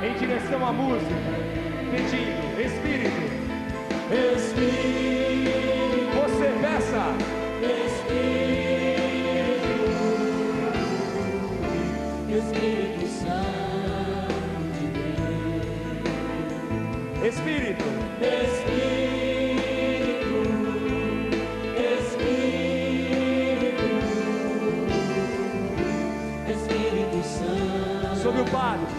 em direção à música, pedindo: Espírito, Espírito, você peça, Espírito, Espírito Santo de Deus, Espírito, Espírito, Espírito, Espírito Santo, sobre o Padre,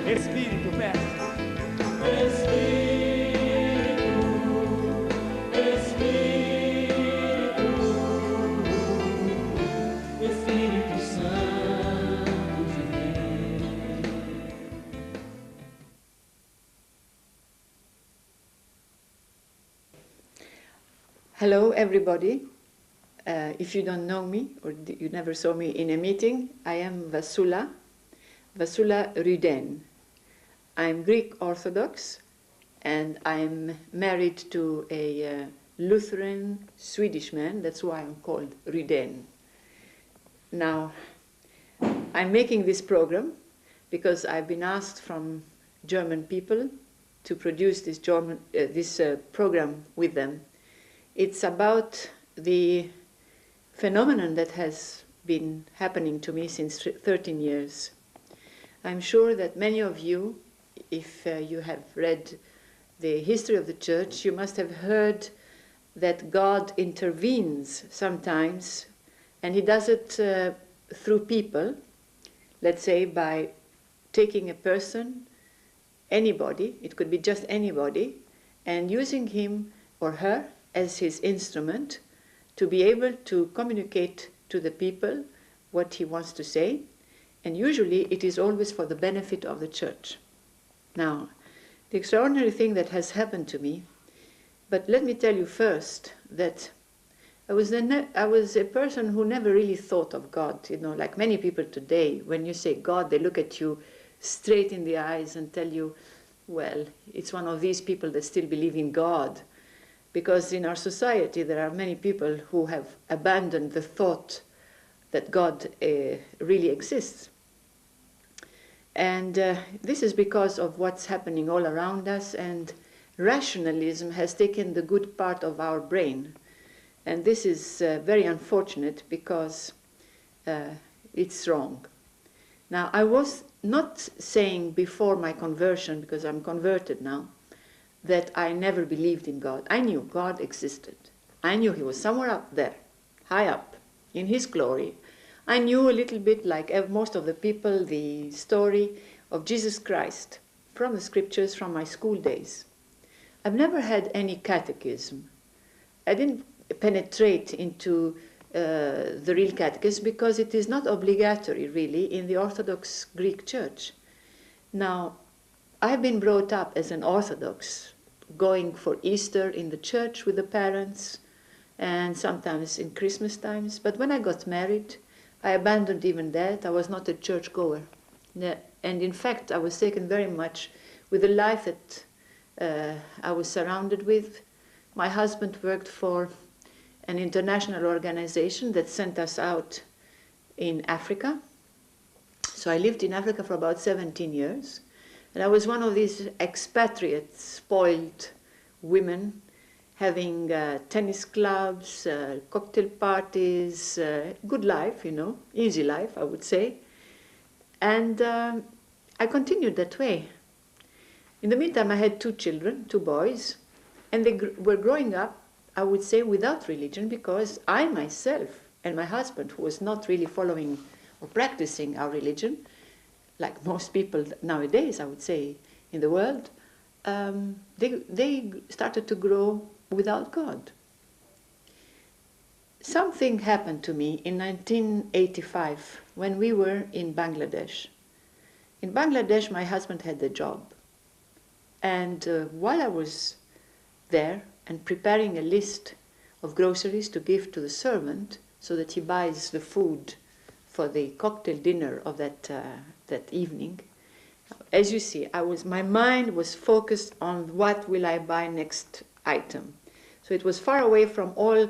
Espírito, peça, Espírito, Espírito, Espírito Santo de Deus. Hello, everybody. If you don't know me or you never saw me in a meeting, I am Vasula Ruden. I'm Greek Orthodox and I'm married to a Lutheran Swedish man. That's why I'm called Ruden. Now, I'm making this program because I've been asked from German people to produce this program with them. It's about the phenomenon that has been happening to me since 13 years. I'm sure that many of you, if you have read the history of the church, you must have heard that God intervenes sometimes, and he does it through people, let's say by taking a person, anybody, it could be just anybody, and using him or her as his instrument to be able to communicate to the people what he wants to say, and usually it is always for the benefit of the church. Now, the extraordinary thing that has happened to me, but let me tell you first that I was a person who never really thought of God, you know, like many people today. When you say God, they look at you straight in the eyes and tell you, well, it's one of these people that still believe in God. Because in our society there are many people who have abandoned the thought that God really exists. And this is because of what's happening all around us, and rationalism has taken the good part of our brain. And this is very unfortunate because it's wrong. Now, I was not saying before my conversion, because I'm converted now, that I never believed in God. I knew God existed. I knew he was somewhere up there, high up, in his glory. I knew a little bit, like most of the people, the story of Jesus Christ from the scriptures from my school days. I've never had any catechism. I didn't penetrate into the real catechism because it is not obligatory, really, in the Orthodox Greek Church. Now, I've been brought up as an Orthodox, going for Easter in the church with the parents, and sometimes in Christmas times. But when I got married, I abandoned even that. I was not a church goer. And in fact, I was taken very much with the life that I was surrounded with. My husband worked for an international organization that sent us out in Africa. So I lived in Africa for about 17 years. And I was one of these expatriate, spoiled women, having tennis clubs, cocktail parties, good life, you know, easy life, I would say. And I continued that way. In the meantime, I had 2 children, 2 boys, and they were growing up, I would say, without religion, because I myself and my husband, who was not really following or practicing our religion, like most people nowadays, I would say, in the world, they started to grow without God. Something happened to me in 1985 when we were in Bangladesh. In Bangladesh, my husband had a job. And while I was there and preparing a list of groceries to give to the servant so that he buys the food for the cocktail dinner of that evening, as you see, my mind was focused on what will I buy next item. So it was far away from all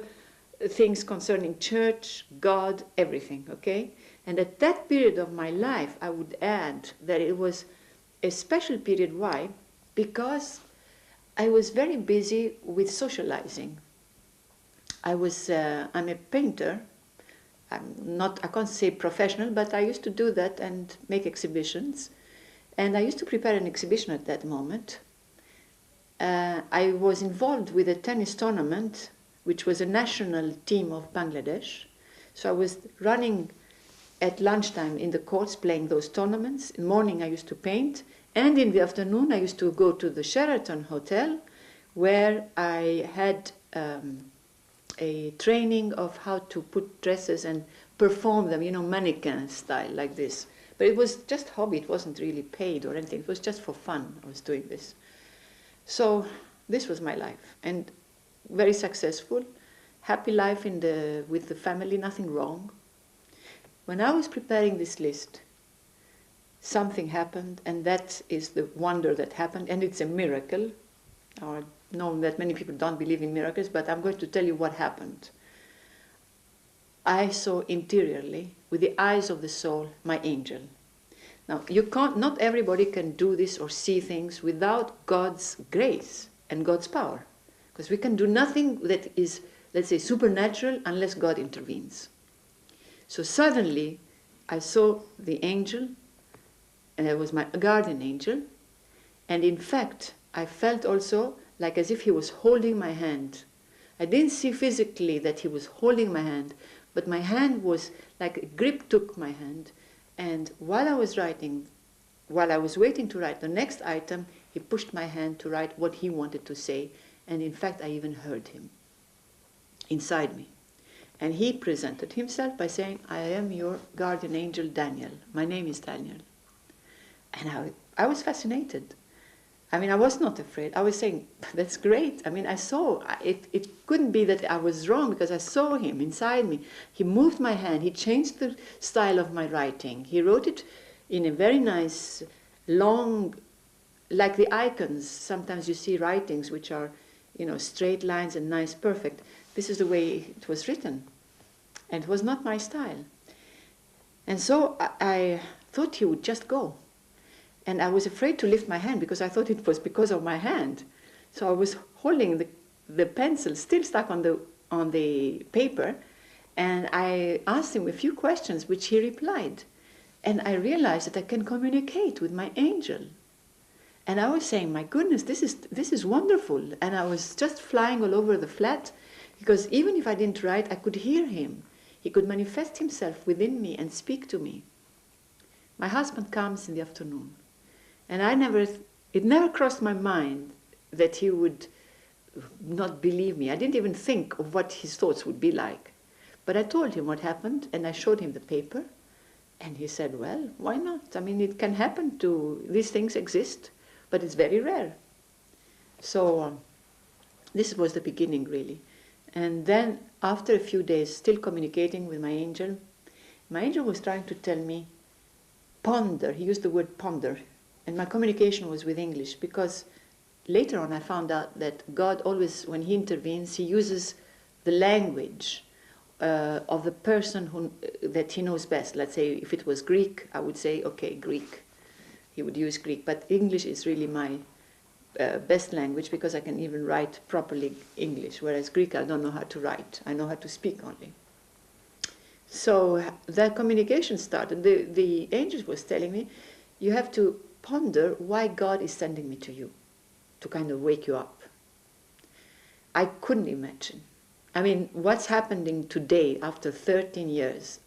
things concerning church, God, everything, okay? And at that period of my life, I would add that it was a special period. Why? Because I was very busy with socializing. I'm a painter. I can't say professional, but I used to do that and make exhibitions. And I used to prepare an exhibition at that moment. I was involved with a tennis tournament, which was a national team of Bangladesh. So I was running at lunchtime in the courts playing those tournaments. In the morning I used to paint, and in the afternoon I used to go to the Sheraton Hotel, where I had a training of how to put dresses and perform them, mannequin style like this. But it was just hobby, it wasn't really paid or anything, it was just for fun I was doing this. So this was my life, and very successful, happy life with the family, nothing wrong. When I was preparing this list, something happened, and that is the wonder that happened, and it's a miracle. I know that many people don't believe in miracles, but I'm going to tell you what happened. I saw interiorly, with the eyes of the soul, my angel. Now, not everybody can do this or see things without God's grace and God's power, because we can do nothing that is, let's say, supernatural unless God intervenes. So suddenly, I saw the angel, and it was my guardian angel, and in fact, I felt also like as if he was holding my hand. I didn't see physically that he was holding my hand, but my hand was like a grip took my hand, and while I was waiting to write the next item, he pushed my hand to write what he wanted to say, and in fact, I even heard him inside me. And he presented himself by saying, I am your guardian angel, Daniel. My name is Daniel. And I was fascinated. I mean, I was not afraid. I was saying, that's great. I mean, I saw, it couldn't be that I was wrong because I saw him inside me. He moved my hand. He changed the style of my writing. He wrote it in a very nice, long, like the icons. Sometimes you see writings which are, straight lines and nice, perfect. This is the way it was written. And it was not my style. And so I thought he would just go. And I was afraid to lift my hand because I thought it was because of my hand. So I was holding the pencil still stuck on the paper, and I asked him a few questions which he replied. And I realized that I can communicate with my angel. And I was saying, my goodness, this is wonderful. And I was just flying all over the flat, because even if I didn't write, I could hear him. He could manifest himself within me and speak to me. My husband comes in the afternoon. And it never crossed my mind that he would not believe me. I didn't even think of what his thoughts would be like. But I told him what happened, and I showed him the paper. And he said, well, why not? I mean, it can happen these things exist, but it's very rare. So this was the beginning, really. And then, after a few days, still communicating with my angel was trying to tell me, ponder. He used the word ponder. And my communication was with English, because later on I found out that God always, when he intervenes, he uses the language of the person that he knows best. Let's say if it was Greek, I would say, okay, Greek. He would use Greek. But English is really my best language, because I can even write properly English, whereas Greek I don't know how to write. I know how to speak only. So that communication started. The angel was telling me, you have to ponder why God is sending me to you, to kind of wake you up. I couldn't imagine. I mean, what's happening today after 13 years,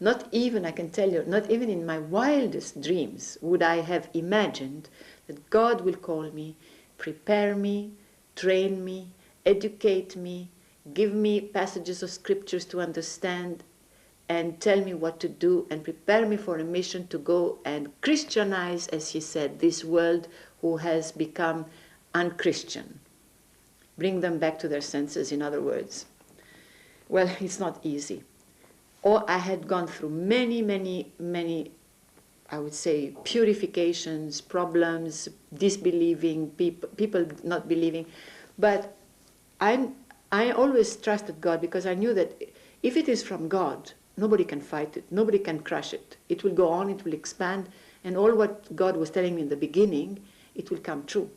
not even, I can tell you, not even in my wildest dreams would I have imagined that God will call me, prepare me, train me, educate me, give me passages of scriptures to understand, and tell me what to do, and prepare me for a mission to go and Christianize, as he said, this world who has become unchristian. Bring them back to their senses, in other words. Well, it's not easy. Or I had gone through many, I would say, purifications, problems, disbelieving, people not believing. But I always trusted God, because I knew that if it is from God, nobody can fight it. Nobody can crush it. It will go on, it will expand, And all what God was telling me in the beginning, it will come true.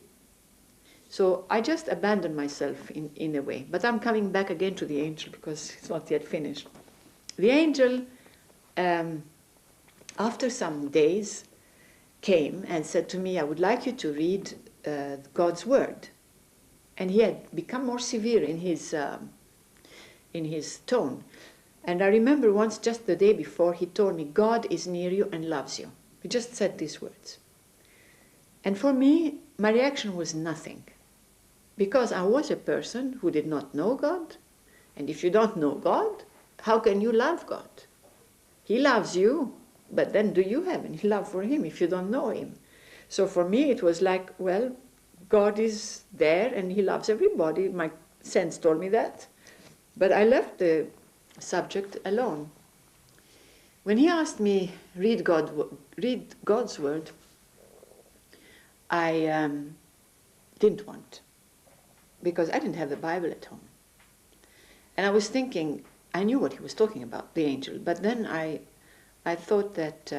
So I just abandoned myself in a way. But I'm coming back again to the angel because it's not yet finished. The angel, after some days, came and said to me, I would like you to read God's word. And he had become more severe in his tone. And I remember once, just the day before, he told me, God is near you and loves you. He just said these words. And for me, my reaction was nothing. Because I was a person who did not know God. And if you don't know God, how can you love God? He loves you, but then do you have any love for him if you don't know him? So for me, it was like, well, God is there and he loves everybody. My sense told me that. But I left the subject alone. When he asked me, read God's word, I didn't want, because I didn't have the Bible at home. And I was thinking, I knew what he was talking about, the angel, but then I thought that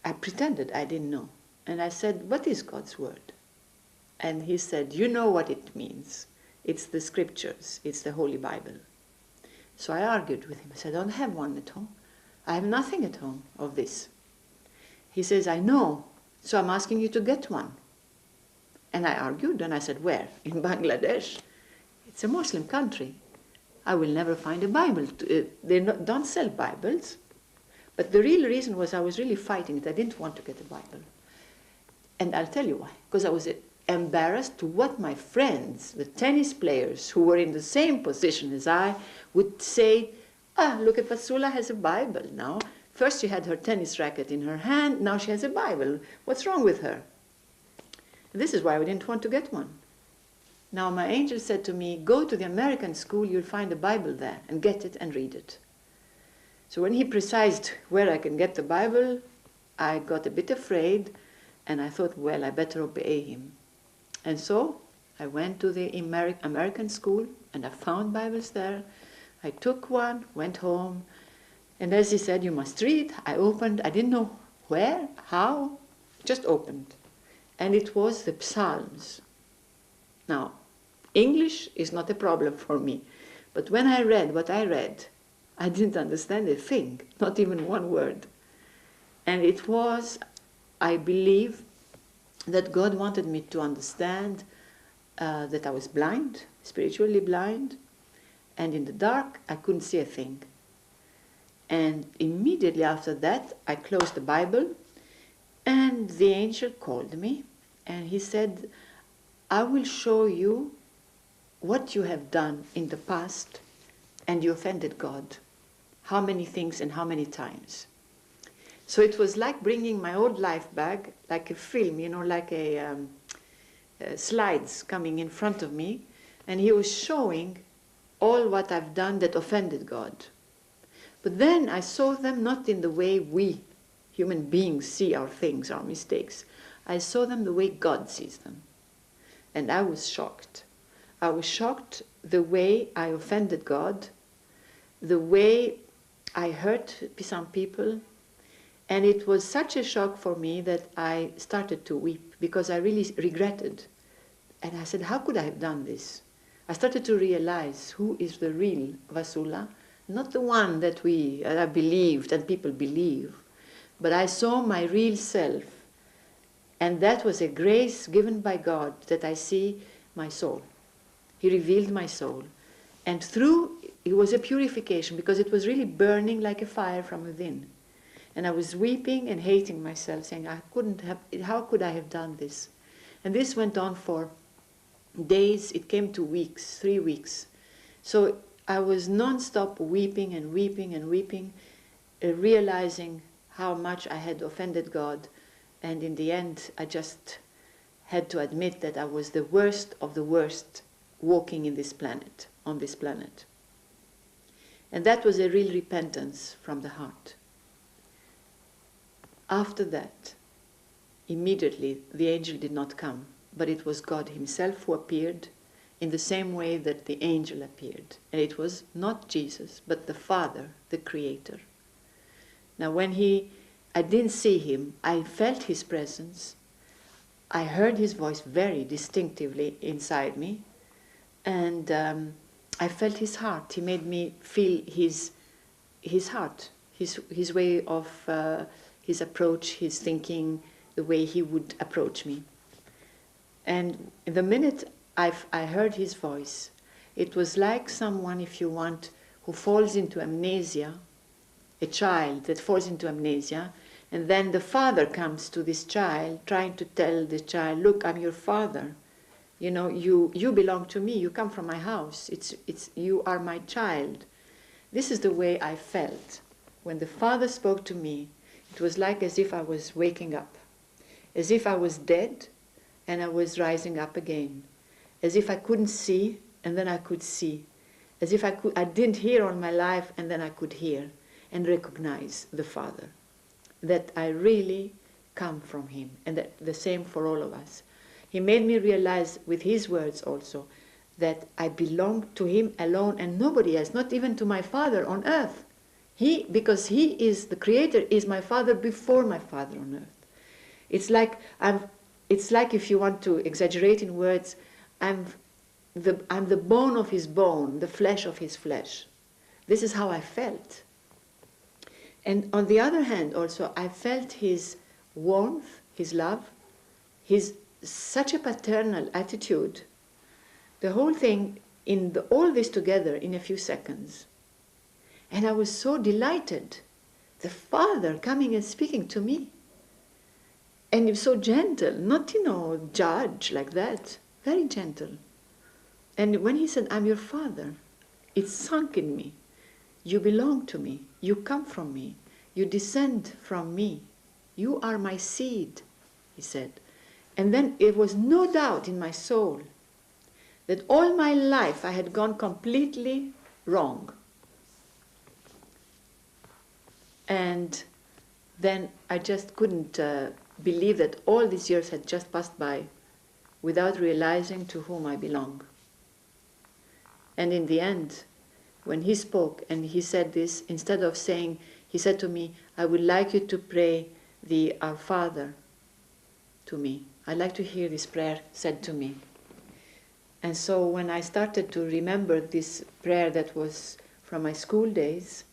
I pretended I didn't know. And I said, what is God's word? And he said, you know what it means. It's the scriptures. It's the Holy Bible. So I argued with him. I said, I don't have one at home. I have nothing at home of this. He says, I know. So I'm asking you to get one. And I argued, and I said, where? In Bangladesh. It's a Muslim country. I will never find a Bible. They don't sell Bibles. But the real reason was I was really fighting it. I didn't want to get a Bible. And I'll tell you why. Because I was embarrassed to what my friends, the tennis players who were in the same position as I, would say, look at Vasula has a Bible now. First she had her tennis racket in her hand, now she has a Bible. What's wrong with her? And this is why I didn't want to get one. Now my angel said to me, go to the American school, you'll find a Bible there, and get it and read it. So when he precised where I can get the Bible, I got a bit afraid, and I thought, well, I better obey him. And so I went to the American school, and I found Bibles there. I took one, went home, and as he said, you must read. I opened, I didn't know where, how, just opened. And it was the Psalms. Now, English is not a problem for me, but when I read what I read, I didn't understand a thing, not even one word. And it was, I believe, that God wanted me to understand that I was blind, spiritually blind, and in the dark I couldn't see a thing. And immediately after that I closed the Bible, and the angel called me, and he said, I will show you what you have done in the past, and you offended God. How many things and how many times. So it was like bringing my old life back, like a film, like a slides coming in front of me, and he was showing all what I've done that offended God. But then I saw them not in the way we human beings see our things, our mistakes. I saw them the way God sees them. And I was shocked. I was shocked the way I offended God, the way I hurt some people, and it was such a shock for me that I started to weep because I really regretted. And I said, how could I have done this? I started to realize who is the real Vasula, not the one that I believed and people believe, but I saw my real self. And that was a grace given by God that I see my soul. He revealed my soul. And it was a purification because it was really burning like a fire from within. And I was weeping and hating myself, saying, how could I have done this? And this went on for days. It came to weeks, 3 weeks. So I was non-stop weeping and weeping and weeping, realizing how much I had offended God. And in the end, I just had to admit that I was the worst of the worst walking on this planet. And that was a real repentance from the heart. After that, immediately, the angel did not come, but it was God himself who appeared in the same way that the angel appeared. And it was not Jesus, but the Father, the Creator. Now, when he I didn't see him. I felt his presence. I heard his voice very distinctively inside me. And I felt his heart. He made me feel his heart, his way of, his approach, his thinking, the way he would approach me. And the minute I heard his voice, it was like someone, if you want, who falls into amnesia, a child that falls into amnesia, and then the father comes to this child trying to tell the child, look, I'm your father. You know, you belong to me, you come from my house, you are my child. This is the way I felt. When the father spoke to me, it was like as if I was waking up, as if I was dead and I was rising up again, as if I couldn't see and then I could see, as if I didn't hear all my life and then I could hear and recognize the Father, that I really come from him, and that the same for all of us. He made me realize with his words also that I belong to him alone and nobody else, not even to my Father on earth. Because he is the Creator, is my Father before my Father on earth. It's like if you want to exaggerate in words, I'm the bone of his bone, the flesh of his flesh. This is how I felt. And on the other hand also, I felt his warmth, his love, his such a paternal attitude, the whole thing, all this together in a few seconds. And I was so delighted, the Father coming and speaking to me. And he was so gentle, not, judge like that, very gentle. And when he said, I'm your Father, it sunk in me. You belong to me, you come from me, you descend from me, you are my seed, he said. And then there was no doubt in my soul that all my life I had gone completely wrong. And then I just couldn't believe that all these years had just passed by without realizing to whom I belong. And in the end, when he spoke and he said this, instead of saying, he said to me, I would like you to pray the Our Father to me. I'd like to hear this prayer said to me. And so when I started to remember this prayer that was from my school days,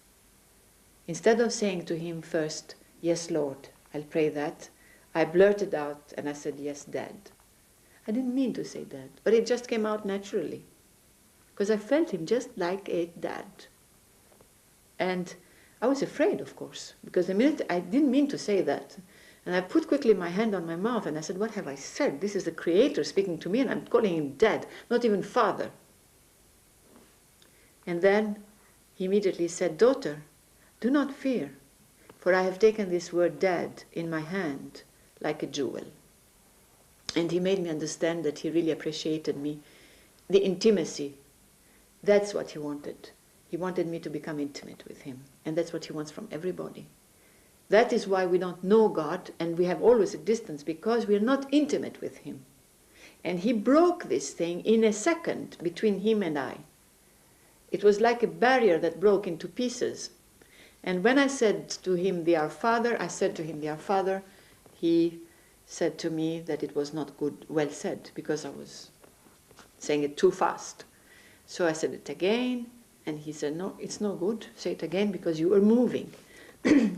instead of saying to him first, yes, Lord, I'll pray that, I blurted out and I said, yes, Dad. I didn't mean to say that, but it just came out naturally. Because I felt him just like a dad. And I was afraid, of course, because the minute I didn't mean to say that. And I put quickly my hand on my mouth and I said, what have I said? This is the Creator speaking to me and I'm calling him Dad, not even Father. And then he immediately said, daughter, do not fear, for I have taken this word Dad in my hand like a jewel. And he made me understand that he really appreciated me, the intimacy. That's what he wanted. He wanted me to become intimate with him. And that's what he wants from everybody. That is why we don't know God and we have always a distance, because we are not intimate with him. And he broke this thing in a second between him and I. It was like a barrier that broke into pieces. And when I said to him the Our Father, I said to him the Our Father, he said to me that it was not well said, because I was saying it too fast. So I said it again, and he said, no, it's no good, say it again, because you are moving.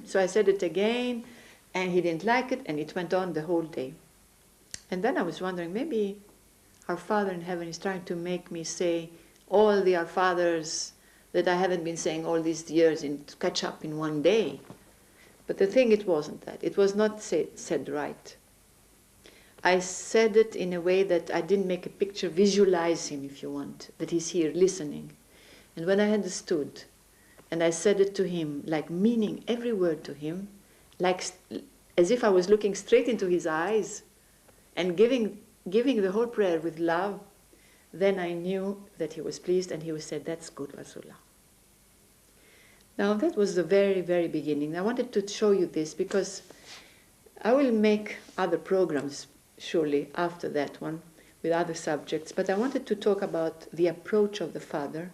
So I said it again, and he didn't like it, and it went on the whole day. And then I was wondering, maybe our Father in heaven is trying to make me say all the Our Fathers that I haven't been saying all these years to catch up in one day. But the thing, it wasn't that. It was not said right. I said it in a way that I didn't make a picture, visualize him if you want, that he's here listening. And when I understood, and I said it to him, like meaning every word to him, like as if I was looking straight into his eyes and giving the whole prayer with love, then I knew that he was pleased, and he said, that's good, Ursula. Now that was the very, very beginning. I wanted to show you this because I will make other programs surely after that one with other subjects, but I wanted to talk about the approach of the Father,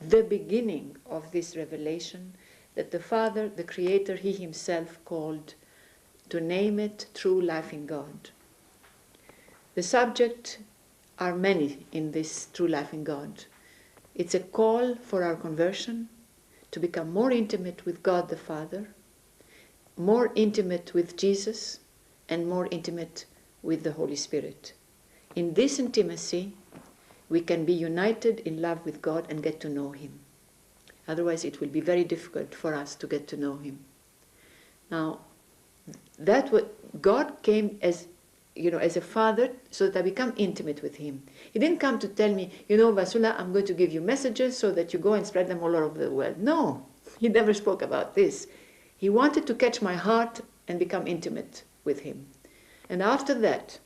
the beginning of this revelation that the Father, the Creator, he himself called to name it True Life in God. The subjects are many in this True Life in God. It's a call for our conversion, to become more intimate with God the Father, more intimate with Jesus, and more intimate with the Holy Spirit. In this intimacy, we can be united in love with God and get to know Him. Otherwise, it will be very difficult for us to get to know Him. Now, that God came as, as a father, so that I become intimate with Him. He didn't come to tell me, Vasula, I'm going to give you messages so that you go and spread them all over the world. No, He never spoke about this. He wanted to catch my heart and become intimate with Him. And after that,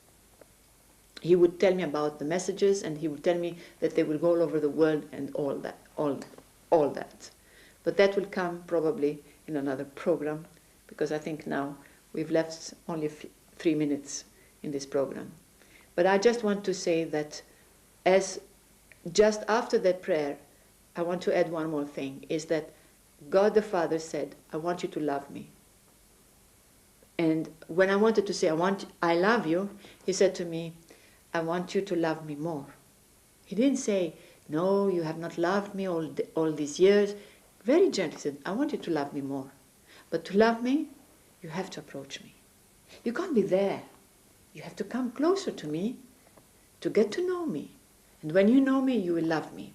He would tell me about the messages, and He would tell me that they will go all over the world and all that. But that will come probably in another program, because I think now we've left only 3 minutes in this program. But I just want to say that just after that prayer, I want to add one more thing, is that God the Father said, I want you to love me. And when I wanted to say, I love you, He said to me, I want you to love me more. He didn't say, no, you have not loved me all these years. Very gently he said, I want you to love me more. But to love me, you have to approach me. You can't be there. You have to come closer to me to get to know me. And when you know me, you will love me.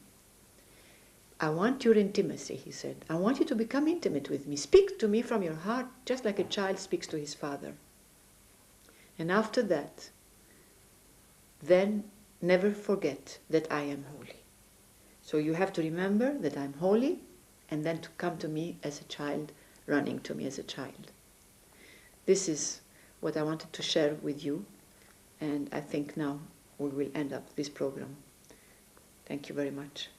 I want your intimacy, He said. I want you to become intimate with me. Speak to me from your heart, just like a child speaks to his father. And after that, then never forget that I am holy. So you have to remember that I'm holy, and then to come to me as a child, running to me as a child. This is what I wanted to share with you, and I think now we will end up this program. Thank you very much.